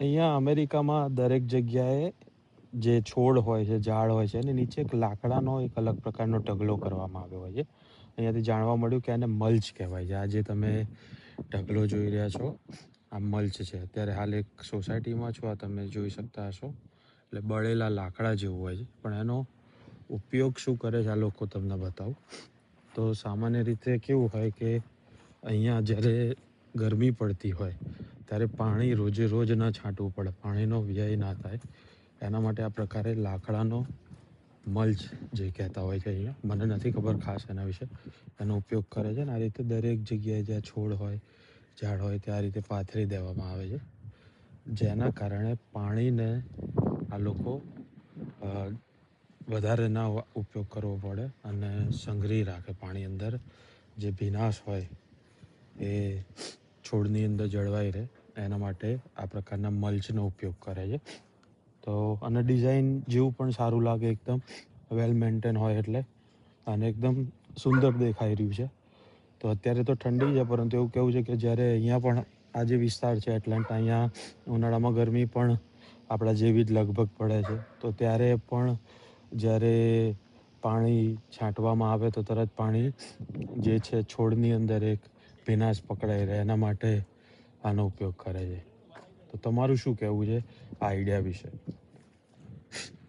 અહીંયા અમેરિકામાં દરેક જગ્યાએ જે છોડ હોય છે, ઝાડ હોય છે, એની નીચે એક લાકડાનો એક અલગ પ્રકારનો ઢગલો કરવામાં આવ્યો હોય છે. અહીંયાથી જાણવા મળ્યું કે આને મલ્ચ કહેવાય છે. આ જે તમે ઢગલો જોઈ રહ્યા છો, આ મલ્ચ છે. અત્યારે હાલ એક સોસાયટીમાં છો, આ તમે જોઈ શકતા હશો. એટલે બળેલા લાકડા જેવું હોય છે, પણ એનો ઉપયોગ શું કરે છે આ લોકો તમને બતાવું. તો સામાન્ય રીતે કેવું હોય કે અહીંયા જ્યારે ગરમી પડતી હોય ત્યારે પાણી રોજે રોજ ન છાંટવું પડે, પાણીનો વ્યય ના થાય, એના માટે આ પ્રકારે લાકડાનો મલ્ચ જે કહેતા હોય છે અહીંયા, મને નથી ખબર ખાસ એના વિશે, એનો ઉપયોગ કરે છે. ને આ રીતે દરેક જગ્યાએ જ્યાં છોડ હોય, ઝાડ હોય ત્યાં રીતે પાથરી દેવામાં આવે છે, જેના કારણે પાણીને આ લોકો વધારે ના ઉપયોગ કરવો પડે અને સંગ્રહી રાખે પાણી અંદર. જે ભીનાશ હોય એ છોડની અંદર જળવાઈ રહે, એના માટે આ પ્રકારના મલ્ચનો ઉપયોગ કરે છે. તો અને ડિઝાઇન જેવું પણ સારું લાગે, એકદમ વેલ મેન્ટેન હોય એટલે, અને એકદમ સુંદર દેખાઈ રહ્યું છે. તો અત્યારે તો ઠંડી છે, પરંતુ એવું કહેવું છે કે જ્યારે અહીંયા પણ આ જે વિસ્તાર છે એટલાન્ટા, અહીંયા ઉનાળામાં ગરમી પણ આપણા જેવી જ લગભગ પડે છે. તો ત્યારે પણ જ્યારે પાણી છાંટવામાં આવે તો તરત પાણી જે છે છોડની અંદર એક ભીનાશ પકડાઈ રહે, એના માટે આનો ઉપયોગ કરે છે. તો તમારું શું કહેવું છે આ આઈડિયા વિશે?